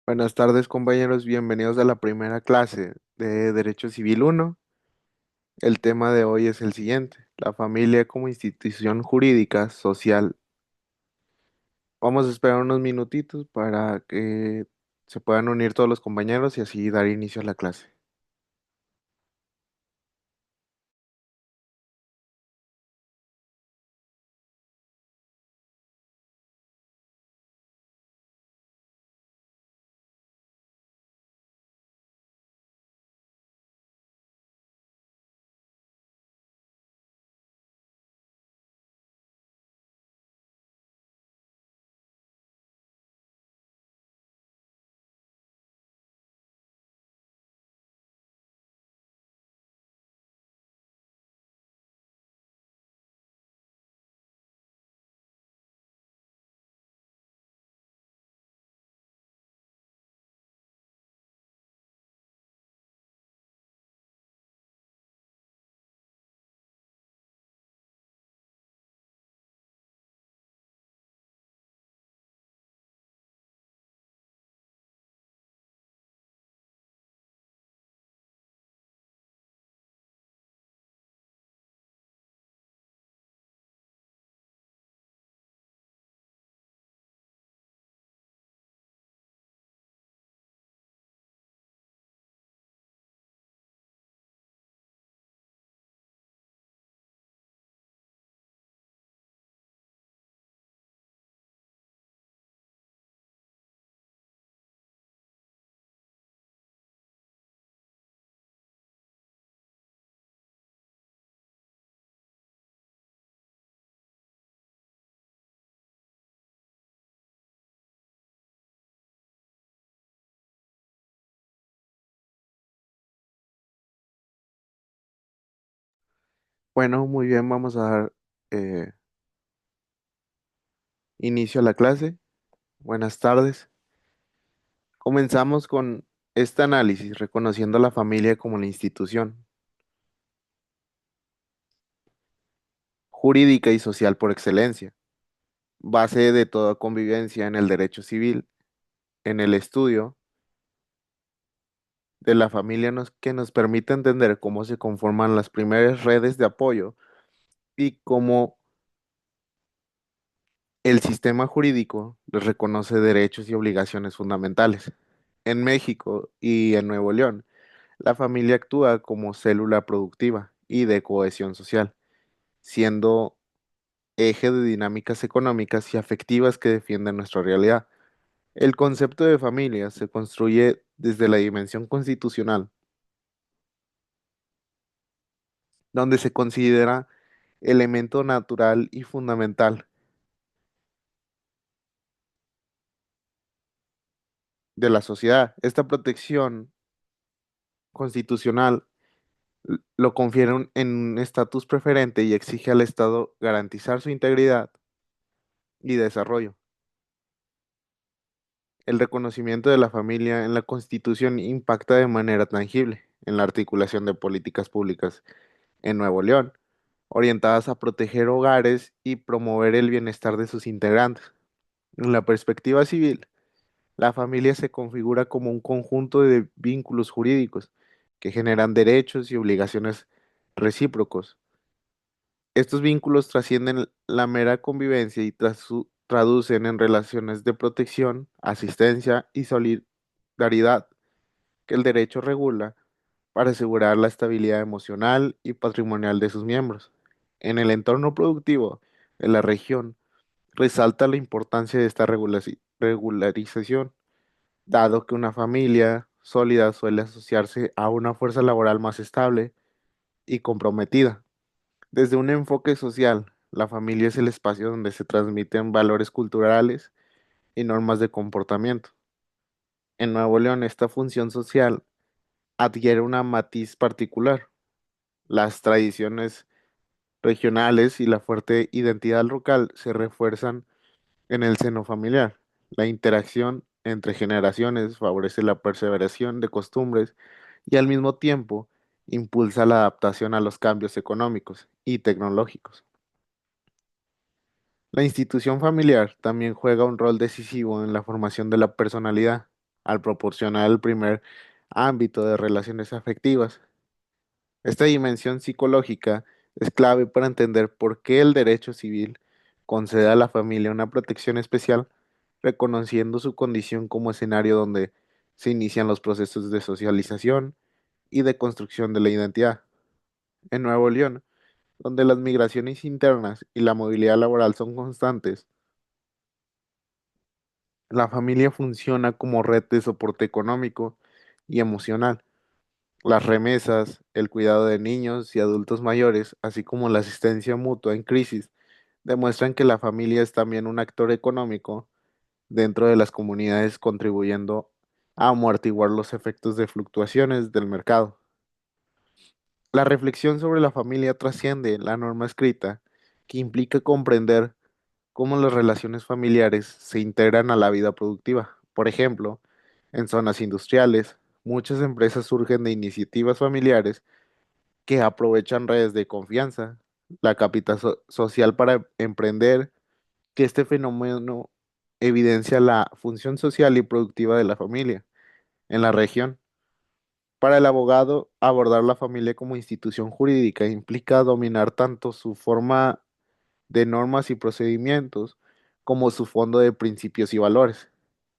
Buenas tardes, compañeros. Bienvenidos a la primera clase de Derecho Civil 1. El tema de hoy es el siguiente: la familia como institución jurídica, social. Vamos a esperar unos minutitos para que se puedan unir todos los compañeros y así dar inicio a la clase. Bueno, muy bien, vamos a dar eh, inicio a la clase. Buenas tardes. Comenzamos con este análisis, reconociendo a la familia como la institución jurídica y social por excelencia, base de toda convivencia en el derecho civil. En el estudio de la familia que nos permite entender cómo se conforman las primeras redes de apoyo y cómo el sistema jurídico les reconoce derechos y obligaciones fundamentales. En México y en Nuevo León, la familia actúa como célula productiva y de cohesión social, siendo eje de dinámicas económicas y afectivas que defienden nuestra realidad. El concepto de familia se construye desde la dimensión constitucional, donde se considera elemento natural y fundamental de la sociedad. Esta protección constitucional lo confiere en un estatus preferente y exige al Estado garantizar su integridad y desarrollo. El reconocimiento de la familia en la Constitución impacta de manera tangible en la articulación de políticas públicas en Nuevo León, orientadas a proteger hogares y promover el bienestar de sus integrantes. En la perspectiva civil, la familia se configura como un conjunto de vínculos jurídicos que generan derechos y obligaciones recíprocos. Estos vínculos trascienden la mera convivencia y traducen en relaciones de protección, asistencia y solidaridad que el derecho regula para asegurar la estabilidad emocional y patrimonial de sus miembros. En el entorno productivo de la región, resalta la importancia de esta regularización, dado que una familia sólida suele asociarse a una fuerza laboral más estable y comprometida. Desde un enfoque social, la familia es el espacio donde se transmiten valores culturales y normas de comportamiento. En Nuevo León, esta función social adquiere una matiz particular. Las tradiciones regionales y la fuerte identidad local se refuerzan en el seno familiar. La interacción entre generaciones favorece la perseveración de costumbres y al mismo tiempo impulsa la adaptación a los cambios económicos y tecnológicos. La institución familiar también juega un rol decisivo en la formación de la personalidad. al proporcionar el primer ámbito de relaciones afectivas. Esta dimensión psicológica es clave para entender por qué el derecho civil concede a la familia una protección especial, reconociendo su condición como escenario donde se inician los procesos de socialización y de construcción de la identidad. En Nuevo León, donde las migraciones internas y la movilidad laboral son constantes, la familia funciona como red de soporte económico y emocional. Las remesas, el cuidado de niños y adultos mayores, así como la asistencia mutua en crisis, demuestran que la familia es también un actor económico dentro de las comunidades, contribuyendo a amortiguar los efectos de fluctuaciones del mercado. La reflexión sobre la familia trasciende la norma escrita, que implica comprender cómo las relaciones familiares se integran a la vida productiva. Por ejemplo, en zonas industriales, muchas empresas surgen de iniciativas familiares que aprovechan redes de confianza, la capital social para emprender, que este fenómeno evidencia la función social y productiva de la familia en la región. Para el abogado, abordar la familia como institución jurídica implica dominar tanto su forma de normas y procedimientos como su fondo de principios y valores.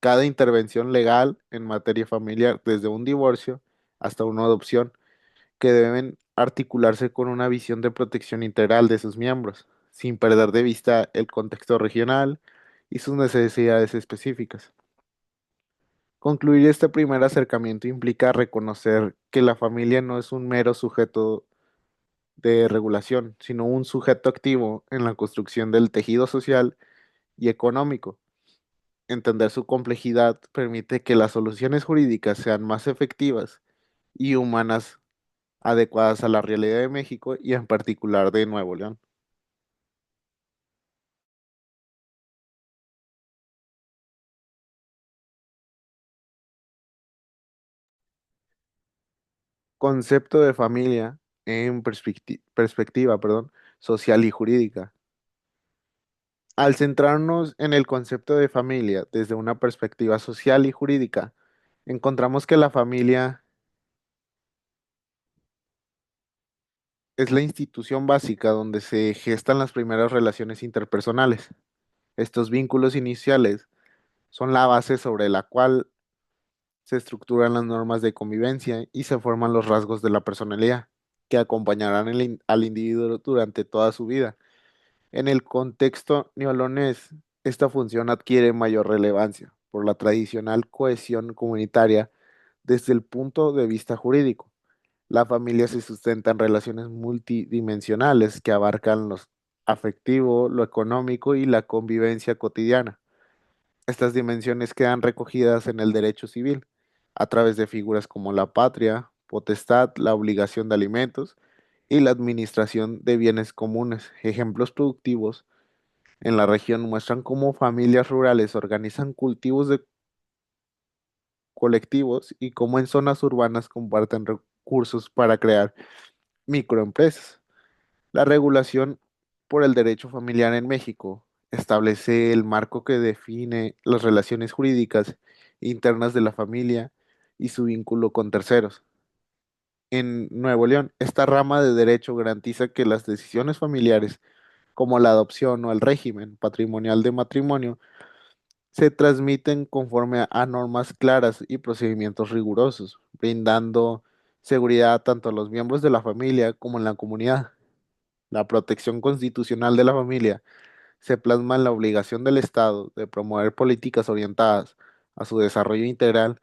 Cada intervención legal en materia familiar, desde un divorcio hasta una adopción, que deben articularse con una visión de protección integral de sus miembros, sin perder de vista el contexto regional y sus necesidades específicas. Concluir este primer acercamiento implica reconocer que la familia no es un mero sujeto de regulación, sino un sujeto activo en la construcción del tejido social y económico. Entender su complejidad permite que las soluciones jurídicas sean más efectivas y humanas, adecuadas a la realidad de México y en particular de Nuevo León. Concepto de familia en perspectiva, perdón, social y jurídica. Al centrarnos en el concepto de familia desde una perspectiva social y jurídica, encontramos que la familia es la institución básica donde se gestan las primeras relaciones interpersonales. Estos vínculos iniciales son la base sobre la cual se estructuran las normas de convivencia y se forman los rasgos de la personalidad que acompañarán al individuo durante toda su vida. En el contexto neolonés, esta función adquiere mayor relevancia por la tradicional cohesión comunitaria desde el punto de vista jurídico. La familia se sustenta en relaciones multidimensionales que abarcan lo afectivo, lo económico y la convivencia cotidiana. Estas dimensiones quedan recogidas en el derecho civil a través de figuras como la patria, potestad, la obligación de alimentos y la administración de bienes comunes. Ejemplos productivos en la región muestran cómo familias rurales organizan cultivos de colectivos y cómo en zonas urbanas comparten recursos para crear microempresas. La regulación por el derecho familiar en México establece el marco que define las relaciones jurídicas internas de la familia y su vínculo con terceros. En Nuevo León, esta rama de derecho garantiza que las decisiones familiares, como la adopción o el régimen patrimonial de matrimonio, se transmiten conforme a normas claras y procedimientos rigurosos, brindando seguridad tanto a los miembros de la familia como en la comunidad. La protección constitucional de la familia se plasma en la obligación del Estado de promover políticas orientadas a su desarrollo integral.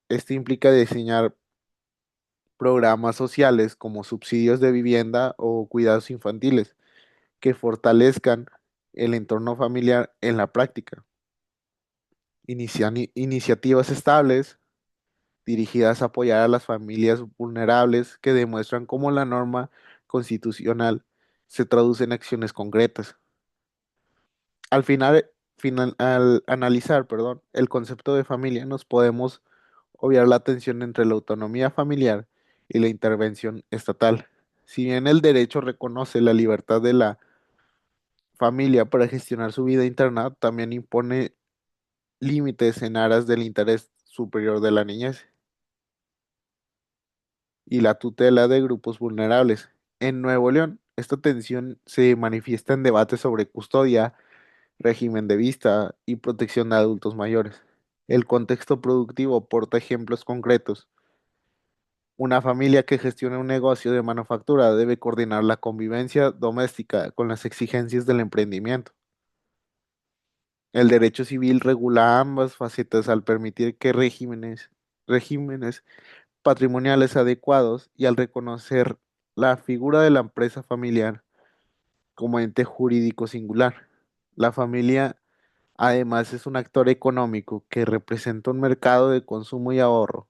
Esto implica diseñar programas sociales como subsidios de vivienda o cuidados infantiles que fortalezcan el entorno familiar en la práctica. Iniciativas estables dirigidas a apoyar a las familias vulnerables que demuestran cómo la norma constitucional se traduce en acciones concretas. Al analizar, perdón, el concepto de familia, nos podemos obviar la tensión entre la autonomía familiar y la intervención estatal. Si bien el derecho reconoce la libertad de la familia para gestionar su vida interna, también impone límites en aras del interés superior de la niñez y la tutela de grupos vulnerables. En Nuevo León, esta tensión se manifiesta en debates sobre custodia, régimen de vista y protección de adultos mayores. El contexto productivo aporta ejemplos concretos. Una familia que gestiona un negocio de manufactura debe coordinar la convivencia doméstica con las exigencias del emprendimiento. El derecho civil regula ambas facetas al permitir que regímenes patrimoniales adecuados y al reconocer la figura de la empresa familiar como ente jurídico singular. La familia además es un actor económico que representa un mercado de consumo y ahorro.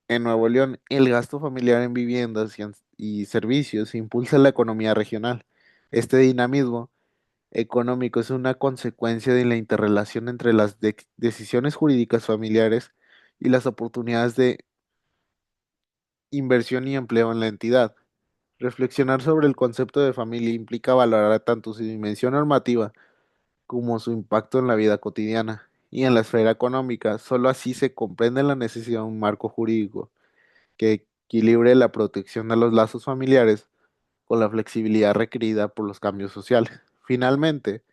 En Nuevo León, el gasto familiar en viviendas y servicios impulsa la economía regional. Este dinamismo económico es una consecuencia de la interrelación entre las decisiones jurídicas familiares y las oportunidades de inversión y empleo en la entidad. Reflexionar sobre el concepto de familia implica valorar tanto su dimensión normativa como su impacto en la vida cotidiana y en la esfera económica. Solo así se comprende la necesidad de un marco jurídico que equilibre la protección de los lazos familiares con la flexibilidad requerida por los cambios sociales. Finalmente,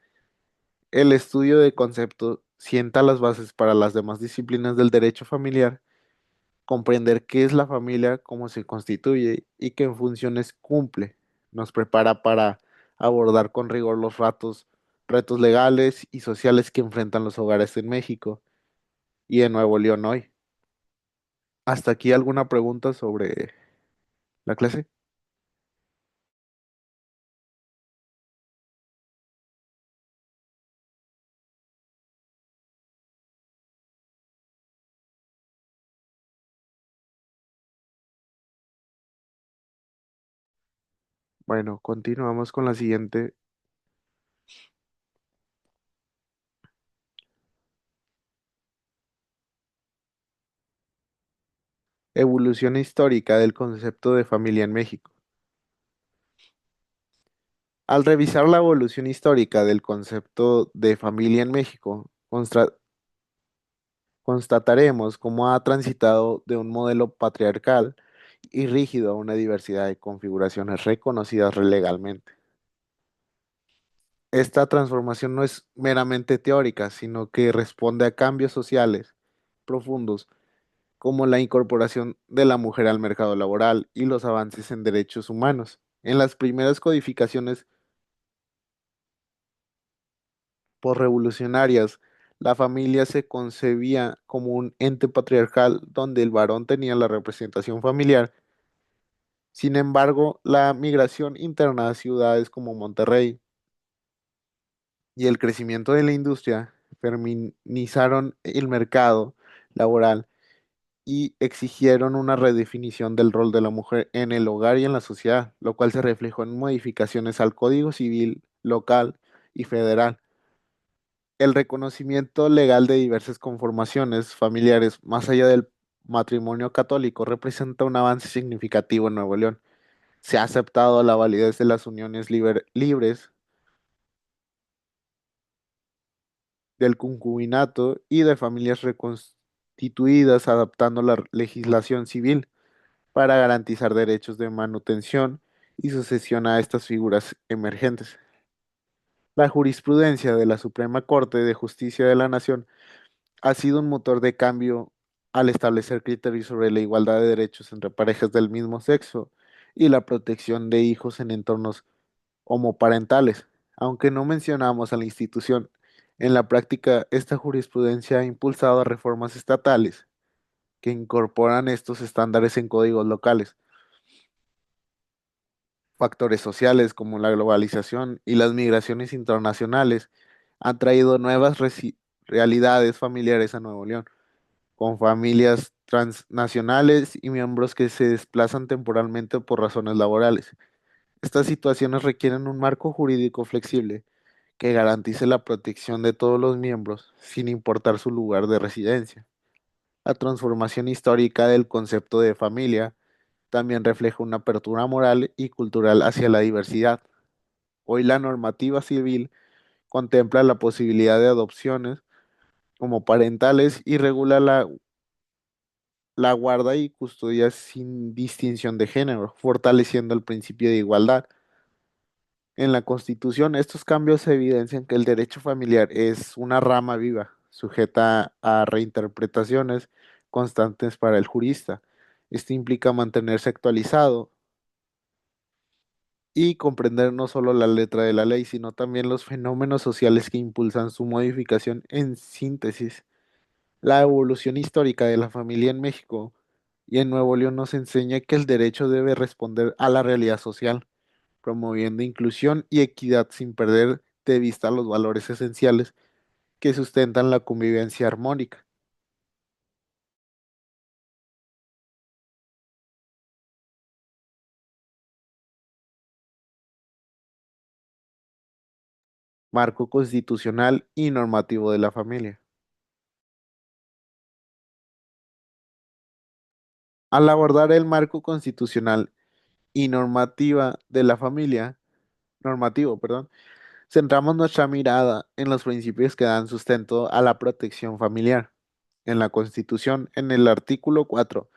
el estudio de concepto sienta las bases para las demás disciplinas del derecho familiar. Comprender qué es la familia, cómo se constituye y qué funciones cumple, nos prepara para abordar con rigor los retos legales y sociales que enfrentan los hogares en México y en Nuevo León hoy. ¿Hasta aquí alguna pregunta sobre la clase? Bueno, continuamos con la siguiente. Evolución histórica del concepto de familia en México. Al revisar la evolución histórica del concepto de familia en México, constataremos cómo ha transitado de un modelo patriarcal y rígido a una diversidad de configuraciones reconocidas legalmente. Esta transformación no es meramente teórica, sino que responde a cambios sociales profundos, como la incorporación de la mujer al mercado laboral y los avances en derechos humanos. En las primeras codificaciones posrevolucionarias, la familia se concebía como un ente patriarcal donde el varón tenía la representación familiar. Sin embargo, la migración interna a ciudades como Monterrey y el crecimiento de la industria feminizaron el mercado laboral y exigieron una redefinición del rol de la mujer en el hogar y en la sociedad, lo cual se reflejó en modificaciones al Código Civil local y federal. El reconocimiento legal de diversas conformaciones familiares más allá del matrimonio católico representa un avance significativo en Nuevo León. Se ha aceptado la validez de las uniones libres, del concubinato y de familias reconstituidas, adaptando la legislación civil para garantizar derechos de manutención y sucesión a estas figuras emergentes. La jurisprudencia de la Suprema Corte de Justicia de la Nación ha sido un motor de cambio al establecer criterios sobre la igualdad de derechos entre parejas del mismo sexo y la protección de hijos en entornos homoparentales. Aunque no mencionamos a la institución, en la práctica esta jurisprudencia ha impulsado reformas estatales que incorporan estos estándares en códigos locales. Factores sociales como la globalización y las migraciones internacionales han traído nuevas realidades familiares a Nuevo León, con familias transnacionales y miembros que se desplazan temporalmente por razones laborales. Estas situaciones requieren un marco jurídico flexible que garantice la protección de todos los miembros, sin importar su lugar de residencia. La transformación histórica del concepto de familia también refleja una apertura moral y cultural hacia la diversidad. Hoy la normativa civil Contempla la posibilidad de adopciones como parentales y regula la guarda y custodia sin distinción de género, fortaleciendo el principio de igualdad. En la Constitución, estos cambios evidencian que el derecho familiar es una rama viva, sujeta a reinterpretaciones constantes para el jurista. Esto implica mantenerse actualizado y comprender no solo la letra de la ley, sino también los fenómenos sociales que impulsan su modificación. En síntesis, la evolución histórica de la familia en México y en Nuevo León nos enseña que el derecho debe responder a la realidad social, promoviendo inclusión y equidad sin perder de vista los valores esenciales que sustentan la convivencia armónica. Marco constitucional y normativo de la familia. Al abordar el marco constitucional y normativa de la familia, normativo, perdón, centramos nuestra mirada en los principios que dan sustento a la protección familiar. En la Constitución, en el artículo 4,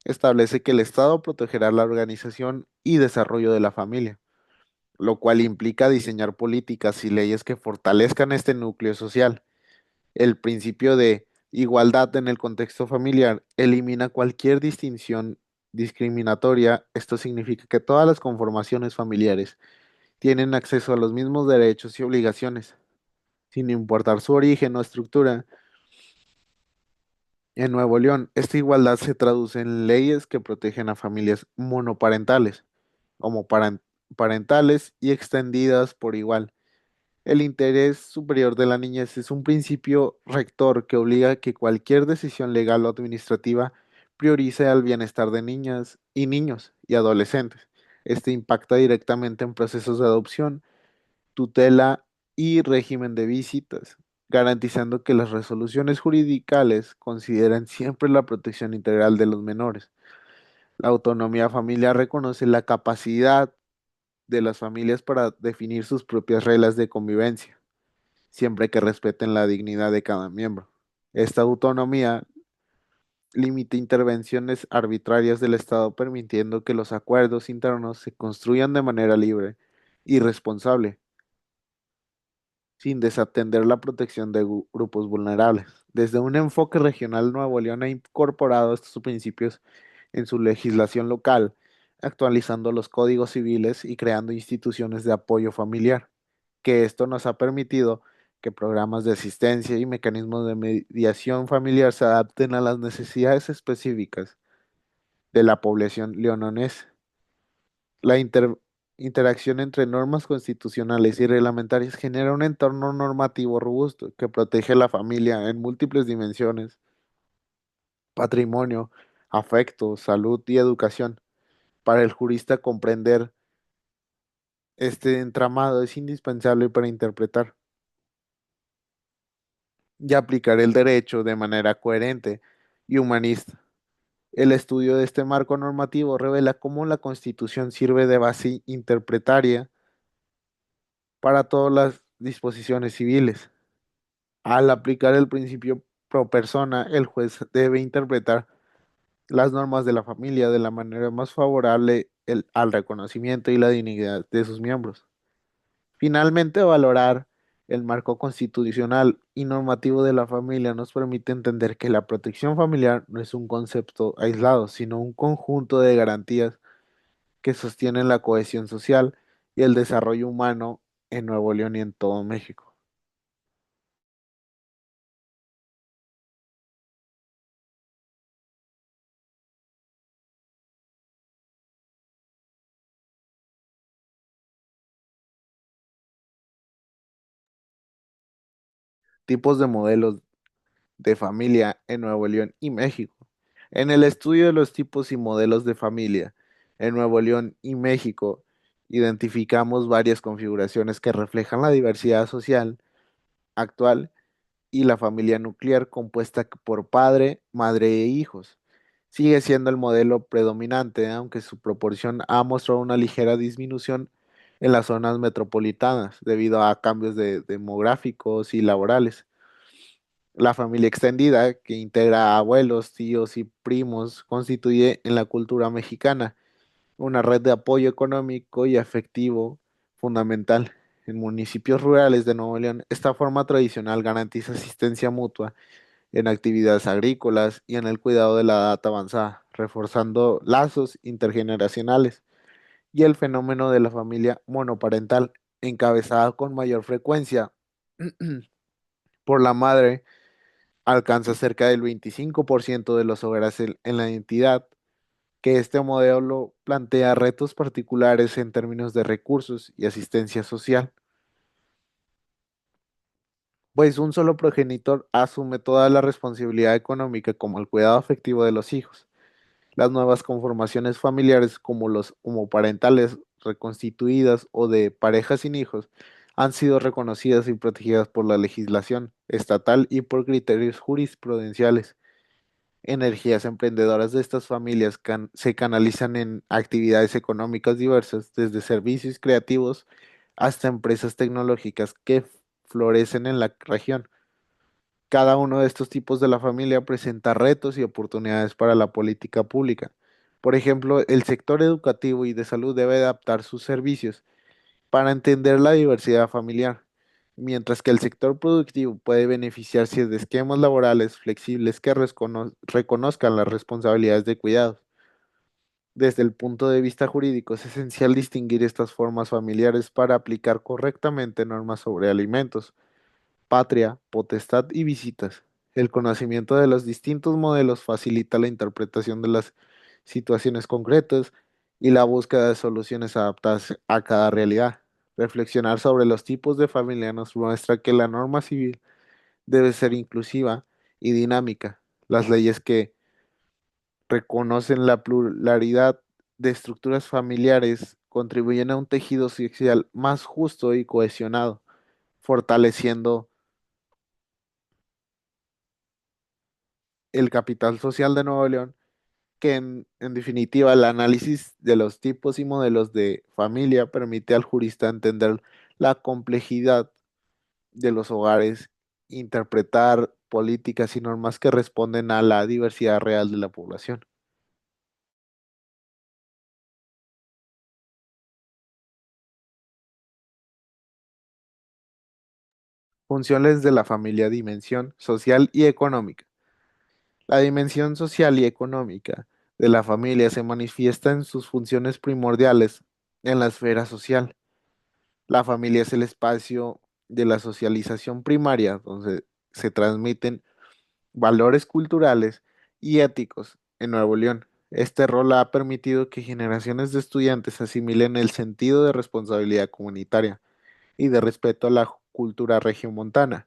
establece que el Estado protegerá la organización y desarrollo de la familia, lo cual implica diseñar políticas y leyes que fortalezcan este núcleo social. El principio de igualdad en el contexto familiar elimina cualquier distinción discriminatoria. Esto significa que todas las conformaciones familiares tienen acceso a los mismos derechos y obligaciones, sin importar su origen o estructura. En Nuevo León, esta igualdad se traduce en leyes que protegen a familias monoparentales, como parentales y extendidas por igual. El interés superior de la niñez es un principio rector que obliga a que cualquier decisión legal o administrativa priorice el bienestar de niñas y niños y adolescentes. Este impacta directamente en procesos de adopción, tutela y régimen de visitas, garantizando que las resoluciones juridicales consideren siempre la protección integral de los menores. La autonomía familiar reconoce la capacidad de las familias para definir sus propias reglas de convivencia, siempre que respeten la dignidad de cada miembro. Esta autonomía limita intervenciones arbitrarias del Estado, permitiendo que los acuerdos internos se construyan de manera libre y responsable, sin desatender la protección de grupos vulnerables. Desde un enfoque regional, Nuevo León ha incorporado estos principios en su legislación local, actualizando los códigos civiles y creando instituciones de apoyo familiar, que esto nos ha permitido que programas de asistencia y mecanismos de mediación familiar se adapten a las necesidades específicas de la población leononesa. La interacción entre normas constitucionales y reglamentarias genera un entorno normativo robusto que protege a la familia en múltiples dimensiones: patrimonio, afecto, salud y educación. Para el jurista, comprender este entramado es indispensable para interpretar y aplicar el derecho de manera coherente y humanista. El estudio de este marco normativo revela cómo la Constitución sirve de base interpretaria para todas las disposiciones civiles. Al aplicar el principio pro persona, el juez debe interpretar las normas de la familia de la manera más favorable al reconocimiento y la dignidad de sus miembros. Finalmente, valorar el marco constitucional y normativo de la familia nos permite entender que la protección familiar no es un concepto aislado, sino un conjunto de garantías que sostienen la cohesión social y el desarrollo humano en Nuevo León y en todo México. Tipos de modelos de familia en Nuevo León y México. En el estudio de los tipos y modelos de familia en Nuevo León y México, identificamos varias configuraciones que reflejan la diversidad social actual y la familia nuclear compuesta por padre, madre e hijos. Sigue siendo el modelo predominante, aunque su proporción ha mostrado una ligera disminución en las zonas metropolitanas debido a cambios demográficos y laborales. La familia extendida, que integra a abuelos, tíos y primos, constituye en la cultura mexicana una red de apoyo económico y afectivo fundamental. En municipios rurales de Nuevo León, esta forma tradicional garantiza asistencia mutua en actividades agrícolas y en el cuidado de la edad avanzada, reforzando lazos intergeneracionales y el fenómeno de la familia monoparental, encabezada con mayor frecuencia por la madre, alcanza cerca del 25% de los hogares en la entidad, que este modelo plantea retos particulares en términos de recursos y asistencia social, pues un solo progenitor asume toda la responsabilidad económica como el cuidado afectivo de los hijos. Las nuevas conformaciones familiares como los homoparentales reconstituidas o de parejas sin hijos han sido reconocidas y protegidas por la legislación estatal y por criterios jurisprudenciales. Energías emprendedoras de estas familias se canalizan en actividades económicas diversas, desde servicios creativos hasta empresas tecnológicas que florecen en la región. Cada uno de estos tipos de la familia presenta retos y oportunidades para la política pública. Por ejemplo, el sector educativo y de salud debe adaptar sus servicios para entender la diversidad familiar, mientras que el sector productivo puede beneficiarse de esquemas laborales flexibles que reconozcan las responsabilidades de cuidado. Desde el punto de vista jurídico, es esencial distinguir estas formas familiares para aplicar correctamente normas sobre alimentos, patria, potestad y visitas. El conocimiento de los distintos modelos facilita la interpretación de las situaciones concretas y la búsqueda de soluciones adaptadas a cada realidad. Reflexionar sobre los tipos de familia nos muestra que la norma civil debe ser inclusiva y dinámica. Las leyes que reconocen la pluralidad de estructuras familiares contribuyen a un tejido social más justo y cohesionado, fortaleciendo el capital social de Nuevo León, que en definitiva el análisis de los tipos y modelos de familia permite al jurista entender la complejidad de los hogares, interpretar políticas y normas que responden a la diversidad real de la población. Funciones de la familia: dimensión social y económica. La dimensión social y económica de la familia se manifiesta en sus funciones primordiales en la esfera social. La familia es el espacio de la socialización primaria, donde se transmiten valores culturales y éticos en Nuevo León. Este rol ha permitido que generaciones de estudiantes asimilen el sentido de responsabilidad comunitaria y de respeto a la cultura regiomontana.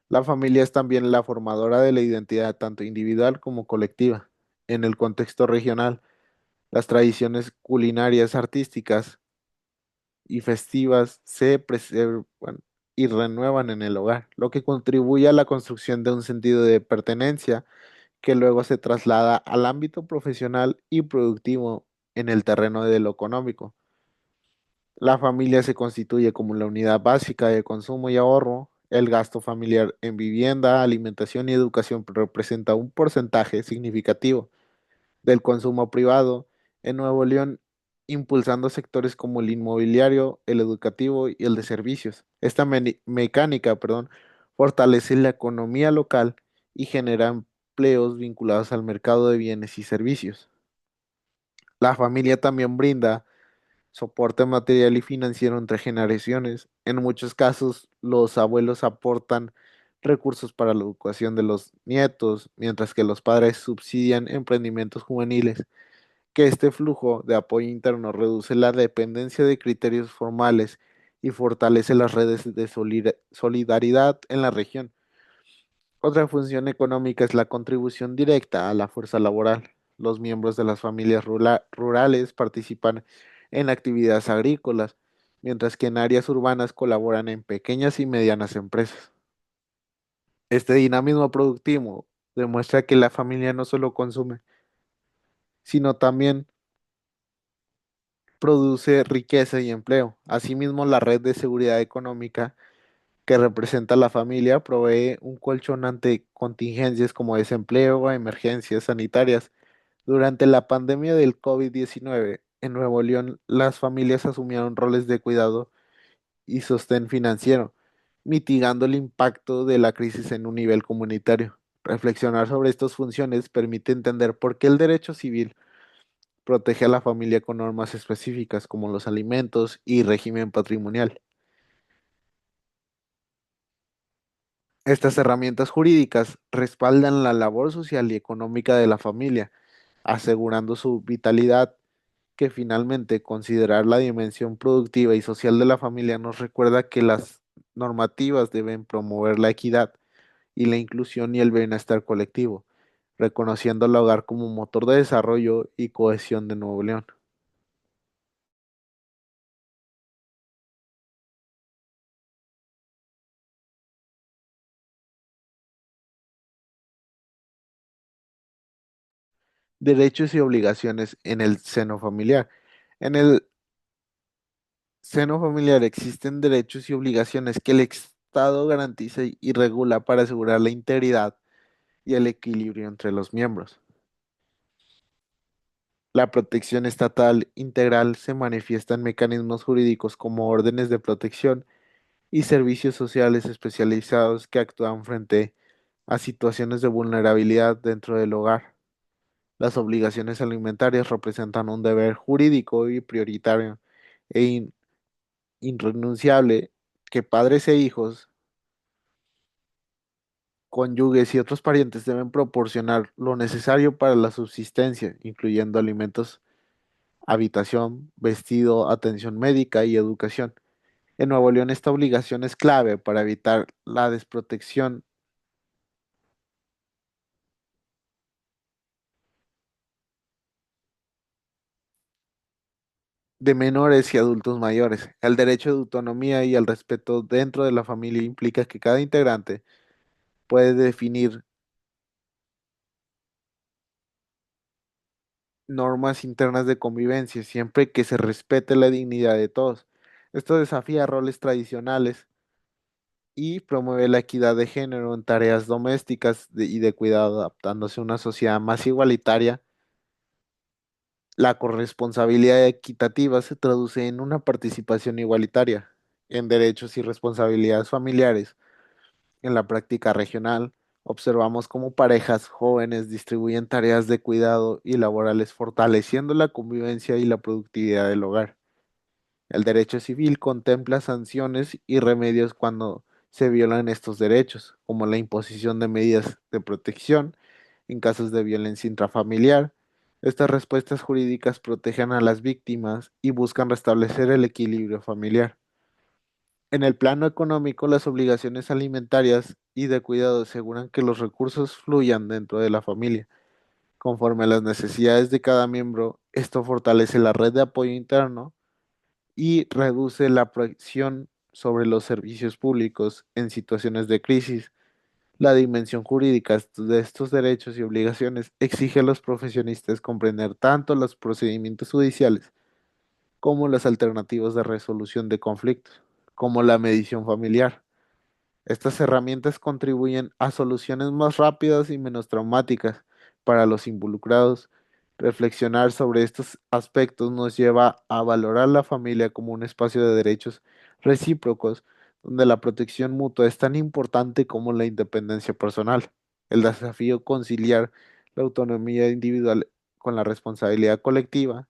La familia es también la formadora de la identidad tanto individual como colectiva. En el contexto regional, las tradiciones culinarias, artísticas y festivas se preservan y renuevan en el hogar, lo que contribuye a la construcción de un sentido de pertenencia que luego se traslada al ámbito profesional y productivo en el terreno de lo económico. La familia se constituye como la unidad básica de consumo y ahorro. El gasto familiar en vivienda, alimentación y educación representa un porcentaje significativo del consumo privado en Nuevo León, impulsando sectores como el inmobiliario, el educativo y el de servicios. Esta mecánica, perdón, fortalece la economía local y genera empleos vinculados al mercado de bienes y servicios. La familia también brinda soporte material y financiero entre generaciones. En muchos casos, los abuelos aportan recursos para la educación de los nietos, mientras que los padres subsidian emprendimientos juveniles. Que este flujo de apoyo interno reduce la dependencia de criterios formales y fortalece las redes de solidaridad en la región. Otra función económica es la contribución directa a la fuerza laboral. Los miembros de las familias rurales participan en actividades agrícolas, mientras que en áreas urbanas colaboran en pequeñas y medianas empresas. Este dinamismo productivo demuestra que la familia no solo consume, sino también produce riqueza y empleo. Asimismo, la red de seguridad económica que representa la familia provee un colchón ante contingencias como desempleo o emergencias sanitarias. Durante la pandemia del COVID-19, en Nuevo León, las familias asumieron roles de cuidado y sostén financiero, mitigando el impacto de la crisis en un nivel comunitario. Reflexionar sobre estas funciones permite entender por qué el derecho civil protege a la familia con normas específicas como los alimentos y régimen patrimonial. Estas herramientas jurídicas respaldan la labor social y económica de la familia, asegurando su vitalidad, que finalmente considerar la dimensión productiva y social de la familia nos recuerda que las normativas deben promover la equidad y la inclusión y el bienestar colectivo, reconociendo al hogar como motor de desarrollo y cohesión de Nuevo León. Derechos y obligaciones en el seno familiar. En el seno familiar existen derechos y obligaciones que el Estado garantiza y regula para asegurar la integridad y el equilibrio entre los miembros. La protección estatal integral se manifiesta en mecanismos jurídicos como órdenes de protección y servicios sociales especializados que actúan frente a situaciones de vulnerabilidad dentro del hogar. Las obligaciones alimentarias representan un deber jurídico y prioritario e irrenunciable que padres e hijos, cónyuges y otros parientes deben proporcionar lo necesario para la subsistencia, incluyendo alimentos, habitación, vestido, atención médica y educación. En Nuevo León esta obligación es clave para evitar la desprotección de menores y adultos mayores. El derecho de autonomía y el respeto dentro de la familia implica que cada integrante puede definir normas internas de convivencia siempre que se respete la dignidad de todos. Esto desafía roles tradicionales y promueve la equidad de género en tareas domésticas y de cuidado, adaptándose a una sociedad más igualitaria. La corresponsabilidad equitativa se traduce en una participación igualitaria en derechos y responsabilidades familiares. En la práctica regional, observamos cómo parejas jóvenes distribuyen tareas de cuidado y laborales, fortaleciendo la convivencia y la productividad del hogar. El derecho civil contempla sanciones y remedios cuando se violan estos derechos, como la imposición de medidas de protección en casos de violencia intrafamiliar. Estas respuestas jurídicas protegen a las víctimas y buscan restablecer el equilibrio familiar. En el plano económico, las obligaciones alimentarias y de cuidado aseguran que los recursos fluyan dentro de la familia, conforme a las necesidades de cada miembro. Esto fortalece la red de apoyo interno y reduce la presión sobre los servicios públicos en situaciones de crisis. La dimensión jurídica de estos derechos y obligaciones exige a los profesionistas comprender tanto los procedimientos judiciales como las alternativas de resolución de conflictos, como la mediación familiar. Estas herramientas contribuyen a soluciones más rápidas y menos traumáticas para los involucrados. Reflexionar sobre estos aspectos nos lleva a valorar la familia como un espacio de derechos recíprocos, donde la protección mutua es tan importante como la independencia personal. El desafío conciliar la autonomía individual con la responsabilidad colectiva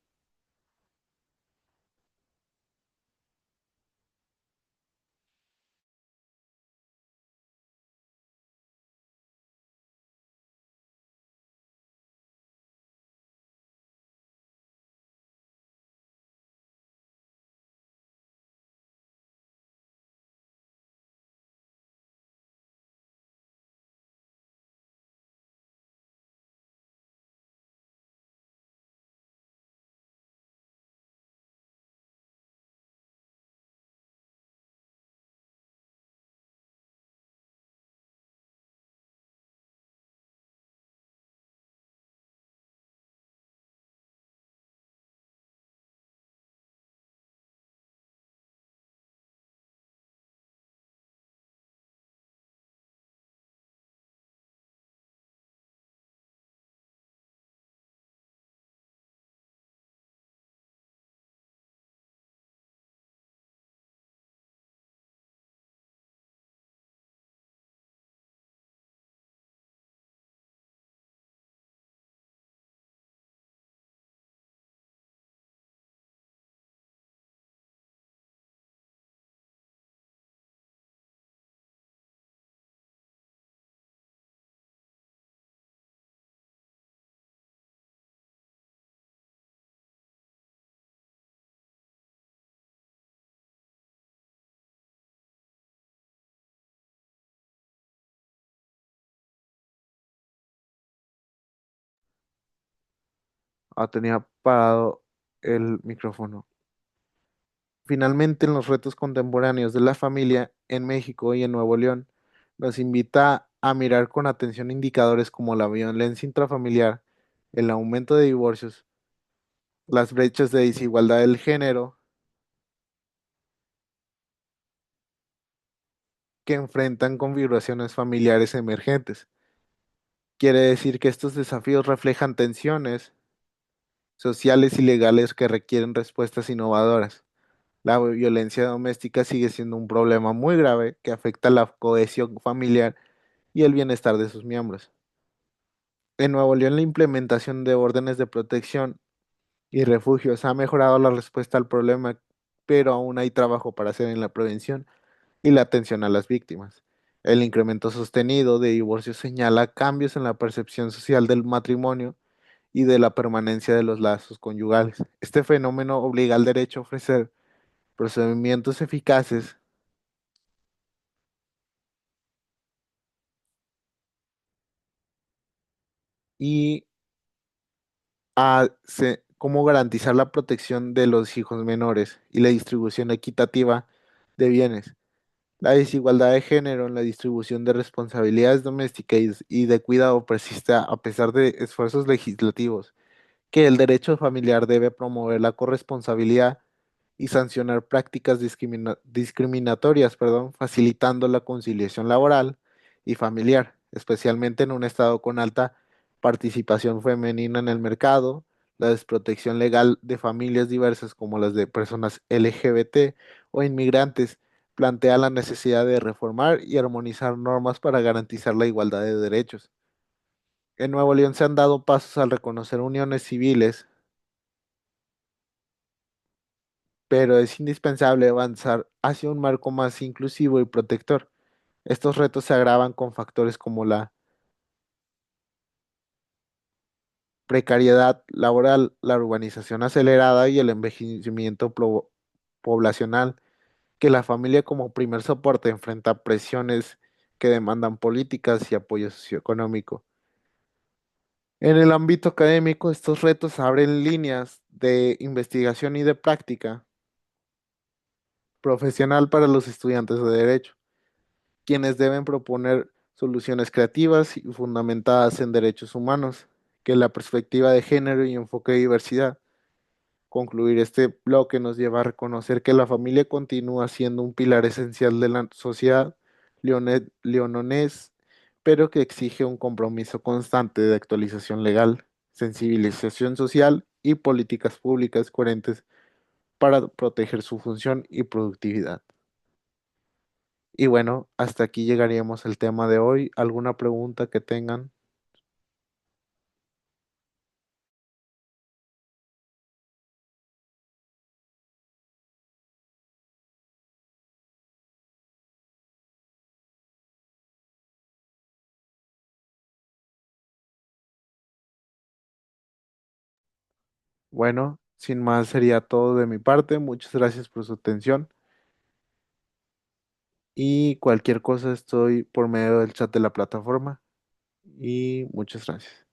Tenía parado el micrófono. Finalmente, en los retos contemporáneos de la familia en México y en Nuevo León, nos invita a mirar con atención indicadores como la violencia intrafamiliar, el aumento de divorcios, las brechas de desigualdad del género que enfrentan configuraciones familiares emergentes. Quiere decir que estos desafíos reflejan tensiones sociales y legales que requieren respuestas innovadoras. La violencia doméstica sigue siendo un problema muy grave que afecta la cohesión familiar y el bienestar de sus miembros. En Nuevo León, la implementación de órdenes de protección y refugios ha mejorado la respuesta al problema, pero aún hay trabajo para hacer en la prevención y la atención a las víctimas. El incremento sostenido de divorcios señala cambios en la percepción social del matrimonio y de la permanencia de los lazos conyugales. Este fenómeno obliga al derecho a ofrecer procedimientos eficaces y cómo garantizar la protección de los hijos menores y la distribución equitativa de bienes. La desigualdad de género en la distribución de responsabilidades domésticas y de cuidado persiste a pesar de esfuerzos legislativos, que el derecho familiar debe promover la corresponsabilidad y sancionar prácticas discriminatorias, facilitando la conciliación laboral y familiar, especialmente en un estado con alta participación femenina en el mercado, la desprotección legal de familias diversas como las de personas LGBT o inmigrantes plantea la necesidad de reformar y armonizar normas para garantizar la igualdad de derechos. En Nuevo León se han dado pasos al reconocer uniones civiles, pero es indispensable avanzar hacia un marco más inclusivo y protector. Estos retos se agravan con factores como la precariedad laboral, la urbanización acelerada y el envejecimiento poblacional, que la familia como primer soporte enfrenta presiones que demandan políticas y apoyo socioeconómico. En el ámbito académico, estos retos abren líneas de investigación y de práctica profesional para los estudiantes de derecho, quienes deben proponer soluciones creativas y fundamentadas en derechos humanos, que la perspectiva de género y enfoque de diversidad. Concluir este bloque nos lleva a reconocer que la familia continúa siendo un pilar esencial de la sociedad leonés, pero que exige un compromiso constante de actualización legal, sensibilización social y políticas públicas coherentes para proteger su función y productividad. Y bueno, hasta aquí llegaríamos al tema de hoy. ¿Alguna pregunta que tengan? Bueno, sin más sería todo de mi parte. Muchas gracias por su atención y cualquier cosa estoy por medio del chat de la plataforma y muchas gracias.